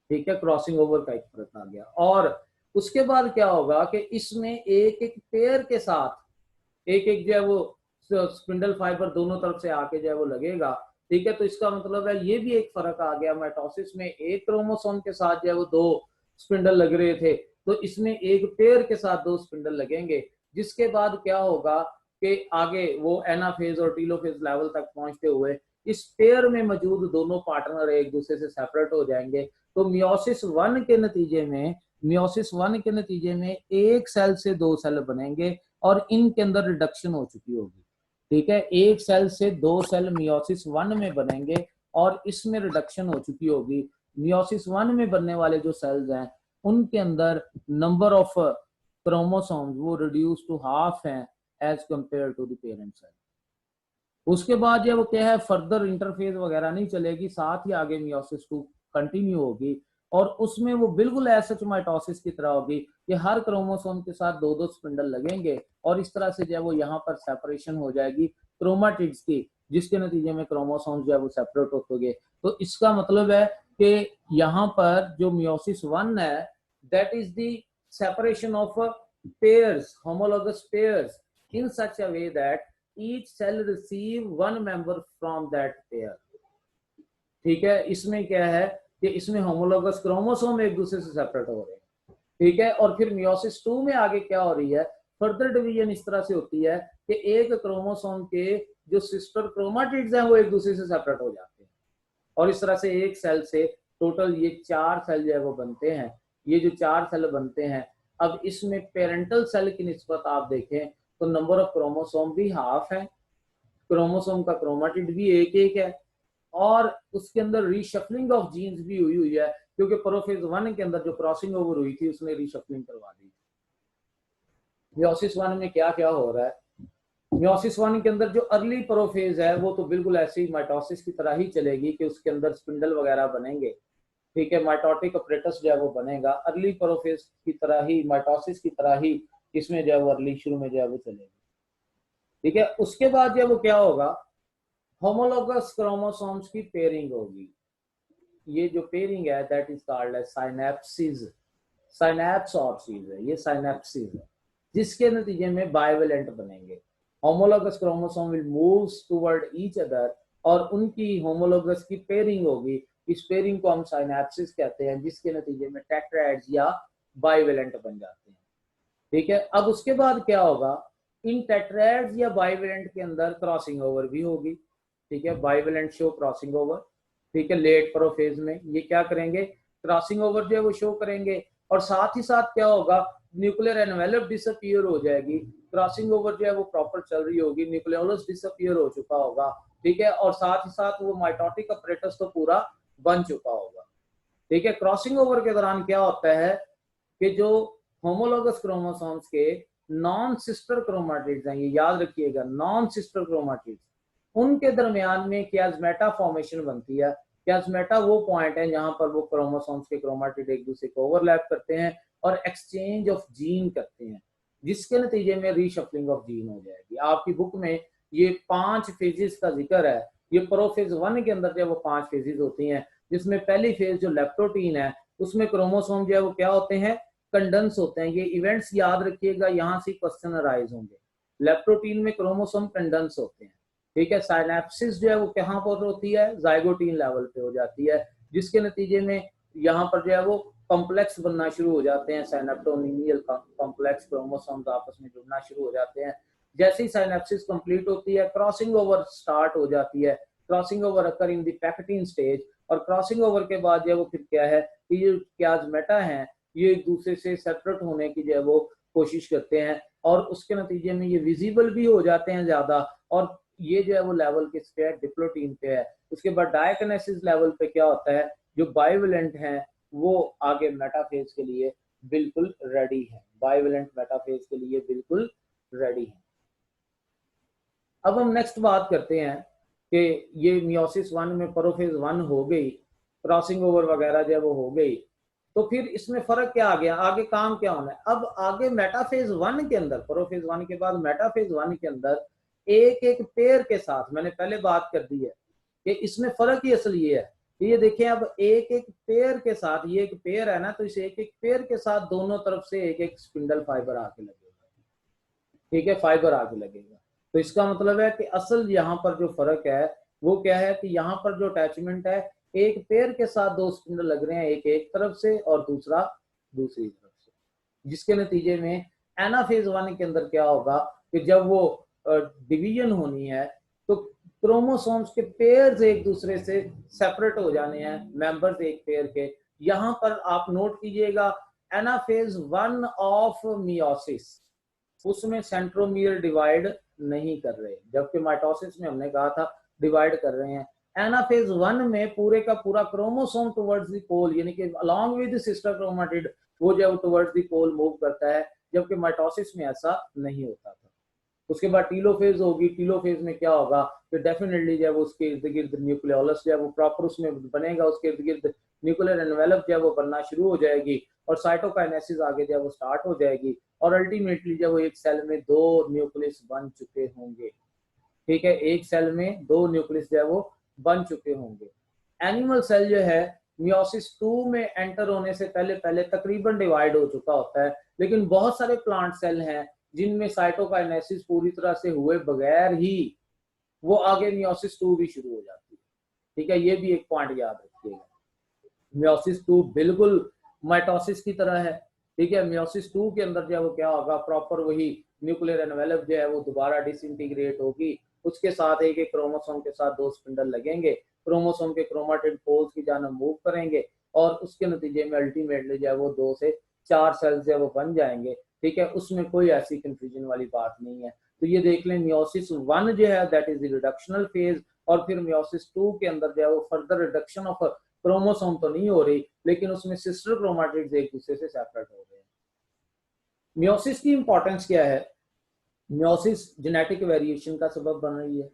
ठीक है, क्रॉसिंग ओवर का एक फर्क आ गया। और उसके बाद क्या होगा कि इसमें एक एक पेयर के साथ एक एक जो है वो स्पिंडल फाइबर दोनों तरफ से आके जो है वो लगेगा, ठीक है। तो इसका मतलब है ये भी एक फर्क आ गया, माइटोसिस में एक क्रोमोसोम के साथ जो है वो दो स्पिंडल लग रहे थे, तो इसमें एक पेयर के साथ दो स्पिंडल लगेंगे, जिसके बाद क्या होगा कि आगे वो एनाफेज और टीलोफेज लेवल तक पहुंचते हुए इस पेयर में मौजूद दोनों पार्टनर एक दूसरे से सेपरेट हो जाएंगे। तो मियोसिस वन के नतीजे में, मियोसिस वन के नतीजे में एक सेल से दो सेल बनेंगे और इनके अंदर रिडक्शन हो चुकी होगी, ठीक है। एक सेल से दो सेल मियोसिस वन में बनेंगे और इसमें रिडक्शन हो चुकी होगी। मियोसिस वन में बनने वाले जो सेल्स हैं उनके अंदर नंबर ऑफ क्रोमोसोम्स वो रिड्यूस टू हाफ हैं as compare to the parent cell. उसके बाद जो वो क्या है, फर्दर इंटरफेस वगैरह नहीं चलेगी, साथ ही आगे मियोसिस टू कंटिन्यू होगी और उसमें वो बिल्कुल ऐसा माइटोसिस की तरह होगी कि हर क्रोमोसोम के साथ दो दो स्पिंडल लगेंगे और इस तरह से जो है वो यहाँ पर सेपरेशन हो जाएगी क्रोमाटिड्स की, जिसके नतीजे में क्रोमोसोम जो है वो सेपरेट होते गए। तो इसका मतलब है कि यहाँ पर जो मियोसिस वन है, that is the separation of pairs, homologous pairs in such a way that each cell receive one member from that pair, ठीक है। इसमें क्या है कि इसमें होमोलॉगस क्रोमोसोम एक दूसरे से सेपरेट हो रहे हैं, ठीक है। और फिर मियोसिस टू में आगे क्या हो रही है, फर्दर डिवीजन इस तरह से होती है कि एक क्रोमोसोम के जो सिस्टर क्रोमाटिड्स हैं वो एक दूसरे से सेपरेट हो जाते हैं और इस तरह से एक सेल से टोटल ये चार सेल जो है वो बनते हैं। ये जो चार सेल बनते हैं, अब इसमें पेरेंटल सेल की निस्बत आप देखें तो नंबर ऑफ क्रोमोसोम भी हाफ है, क्रोमोसोम का क्रोमाटिड भी एक एक है और उसके अंदर रीशफलिंग ऑफ जीन्स भी हुई हुई है, क्योंकि प्रोफेज वन के अंदर जो क्रॉसिंग ओवर हुई थी उसने रीशफलिंग करवा दी। मियोसिस वन में क्या क्या हो रहा है, मियोसिस वन के अंदर जो अर्ली प्रोफेज है वो तो बिल्कुल ऐसी माइटोसिस की तरह ही चलेगी कि उसके अंदर स्पिंडल वगैरह बनेंगे, ठीक है। माइटोटिक अपरेटस जो है वो बनेगा अर्ली प्रोफेज की तरह ही, माइटोसिस की तरह ही इसमें जो है वो अर्ली शुरू में जो है वो चलेगी, ठीक है। उसके बाद जो है वो क्या होगा, होमोलॉगस क्रोमोसोम्स की पेयरिंग होगी। ये जो पेयरिंग है that is called as synapsis, synapse और चीज है, ये साइनेप्सिस है, जिसके नतीजे में बाइवेलेंट बनेंगे। Homologous chromosome will move toward each other और उनकी होमोलॉगस की पेयरिंग होगी। इस पेयरिंग को हम साइनेप्सिस कहते हैं, जिसके नतीजे में टेट्राएड्स या बाइवेलेंट बन जाते हैं, ठीक है। अब उसके बाद क्या होगा, इन टेट्राएड्स या बाइवेलेंट के अंदर क्रॉसिंग ओवर भी होगी, ठीक है। बाइवेलेंट शो क्रॉसिंग ओवर, ठीक है। लेट प्रोफेज में ये क्या करेंगे, क्रॉसिंग ओवर जो है वो शो करेंगे और साथ ही साथ क्या होगा, न्यूक्लियर एनवेलप डिसअपीयर हो जाएगी। क्रॉसिंग ओवर जो है वो प्रॉपर चल रही होगी, न्यूक्लियोलस डिसअपीयर हो चुका होगा, ठीक है। और साथ ही साथ वो माइटोटिक अपरेटस तो पूरा बन चुका होगा, ठीक है। क्रॉसिंग ओवर के दौरान क्या होता है कि जो होमोलॉगस क्रोमोसोम्स के नॉन सिस्टर क्रोमाटिड्स हैं, ये याद रखिएगा, नॉन सिस्टर क्रोमाटिड्स, उनके दरमियान में क्याजमेटा फॉर्मेशन बनती है। क्याजमेटा वो पॉइंट है जहां पर वो क्रोमोसोम्स के क्रोमाटिड एक दूसरे को ओवरलैप करते हैं और एक्सचेंज ऑफ जीन करते हैं, जिसके नतीजे में रीशफलिंग ऑफ जीन हो जाएगी। आपकी बुक में ये 5 फेजेस का जिक्र है। ये प्रोफेज वन के अंदर जो वो 5 फेजेस होती हैं, जिसमें पहली फेज जो लेप्टोटीन है उसमें क्रोमोसोम जो है वो क्या होते हैं, कंडेंस होते हैं। ये इवेंट्स याद रखिएगा, यहाँ से क्वेश्चन अराइज होंगे। लेप्टोटीन में क्रोमोसोम कंडेंस होते हैं, ठीक है। साइनेप्सिस जो है वो कहाँ पर होती है, जाइगोटीन लेवल पे हो जाती है, जिसके नतीजे में यहाँ पर जो है वो कॉम्प्लेक्स बनना शुरू हो जाते हैं, साइनेप्टोनियल कॉम्प्लेक्स क्रोमोसोम्स आपस में जुड़ना शुरू हो जाते हैं। जैसे ही साइनेप्सिस कंप्लीट होती है, क्रॉसिंग ओवर स्टार्ट हो जाती है। Crossing over occur in the pectin stage, और क्रॉसिंग ओवर के बाद जो है वो फिर क्या है कि ये क्याजमेटा हैं, ये एक दूसरे से सेपरेट होने की जो है वो कोशिश करते हैं और उसके नतीजे में ये विजिबल भी हो जाते हैं ज्यादा, और ये जो है वो लेवल किस पे है, डिप्लोटीन पे है। उसके बाद डायकिनेसिस लेवल पे क्या होता है, जो बाइवेलेंट है वो आगे मेटाफेज के लिए बिल्कुल रेडी है, बाइवेलेंट मेटाफेज के लिए बिल्कुल रेडी है। अब हम नेक्स्ट बात करते हैं कि ये मियोसिस 1 में प्रोफेज 1 हो गई, क्रॉसिंग ओवर वगैरह जब वो हो गई, तो फिर इसमें फर्क क्या आ गया, आगे काम क्या होना है। अब आगे मेटाफेज 1 के अंदर, प्रोफेज 1 के बाद मेटाफेज 1 के अंदर एक एक पेयर के साथ, मैंने पहले बात कर दी है कि इसमें फर्क ही असल ये है कि ये देखें, अब एक एक पेयर के साथ, ये एक पेयर है ना, तो इस एक एक पेयर के साथ दोनों तरफ से एक एक स्पिंडल फाइबर आके लगेगा, ठीक है, फाइबर आके लगेगा। तो इसका मतलब है कि असल यहाँ पर जो फर्क है वो क्या है कि यहाँ पर जो अटैचमेंट है, एक पेयर के साथ दो स्पिंडल लग रहे हैं, एक एक तरफ से और दूसरा दूसरी तरफ से, जिसके नतीजे में एनाफेज 1 के अंदर क्या होगा कि जब वो डिवीजन होनी है तो क्रोमोसोम्स के पेयर्स एक दूसरे से सेपरेट हो जाने हैं, मेंबर्स एक पेयर के। यहां पर आप नोट कीजिएगा, एनाफेज 1 ऑफ मियोसिस, उसमें सेंट्रोमियर डिवाइड नहीं कर रहे, जबकि माइटोसिस में हमने कहा था डिवाइड कर रहे हैं। एनाफेज 1 में पूरे का पूरा क्रोमोसोम टुवर्ड्स द पोल, यानी कि अलोंग विद सिस्टर क्रोमेटिड, वो जब टुवर्ड्स द पोल मूव करता है, जबकि माइटोसिस में ऐसा नहीं होता था। उसके बाद टीलोफेज होगी, टीलोफेज में क्या होगा कि डेफिनेटली जब उसके इर्द गिर्द न्यूक्लियोलस जो है वो प्रॉपर उसमें बनेगा, उसके इर्द गिर्द न्यूक्लियर एनवेलप जो है वो बनना शुरू हो जाएगी और साइटोकाइनेसिस आगे जब वो स्टार्ट हो जाएगी और अल्टीमेटली जब वो एक सेल में दो न्यूक्लियस बन चुके होंगे, ठीक है, एक सेल में दो न्यूक्लियस जो है वो बन चुके होंगे। एनिमल सेल जो है मियोसिस 2 में एंटर होने से पहले पहले तकरीबन डिवाइड हो चुका होता है, लेकिन बहुत सारे प्लांट सेल हैं जिनमें साइटोकाइनेसिस पूरी तरह से हुए बगैर ही वो आगे मियोसिस 2 भी शुरू हो जाती है, ठीक है, ये भी एक पॉइंट याद रखिएगा। मियोसिस 2 बिल्कुल माइटोसिस की तरह है, ठीक है। मियोसिस 2 के अंदर जो है वो क्या होगा, प्रॉपर वही न्यूक्लियर एनवेलप जो है वो दोबारा डिसइंटीग्रेट होगी, उसके साथ एक एक क्रोमोसोम के साथ दो स्पिंडल लगेंगे, क्रोमोसोम के क्रोमेटिड पोल्स की जानिब मूव करेंगे और उसके नतीजे में अल्टीमेटली जो है वो 2 से 4 सेल्स जो है वो बन जाएंगे, ठीक है। उसमें कोई ऐसी कंफ्यूजन वाली बात नहीं है। तो ये देख लें, मियोसिस 1 जो है that is the reductional phase, और फिर मियोसिस 2 के अंदर जो है वो फर्दर रिडक्शन ऑफ क्रोमोसोम तो नहीं हो रही, लेकिन उसमें सिस्टर क्रोमेटिड्स एक दूसरे से सेपरेट हो रहे हैं। मियोसिस की इंपॉर्टेंस क्या है, मियोसिस जेनेटिक वेरिएशन का सबब बन रही है,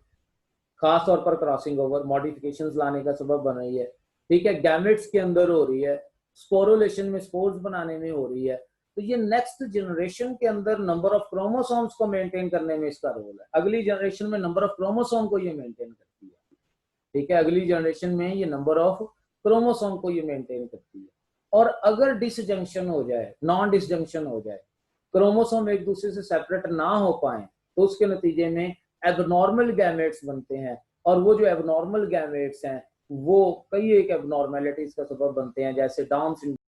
खास तौर पर क्रॉसिंग ओवर मॉडिफिकेशंस लाने का सबब बन रही है, ठीक है, गैमेट्स के अंदर हो रही है, स्पोरुलेशन में स्पोर्स बनाने में हो रही है। तो ये नेक्स्ट जनरेशन के अंदर नंबर ऑफ क्रोमोसोम्स को मेंटेन करने में इसका रोल है। अगली जनरेशन में नंबर ऑफ क्रोमोसोम को ये मेंटेन करती है, ठीक है, अगली जनरेशन में ये नंबर ऑफ क्रोमोसोम को ये मेंटेन करती है। और अगर डिसजंक्शन हो जाए, नॉन डिसजंक्शन हो जाए, क्रोमोसोम एक दूसरे से सेपरेट ना हो पाए, तो उसके नतीजे में एबनॉर्मल गैमेट्स बनते हैं, और वो जो एबनॉर्मल गैमेट्स हैं वो कई एक एबनॉर्मेलिटीज का सबब बनते हैं, जैसे डाउन सिंड्रोम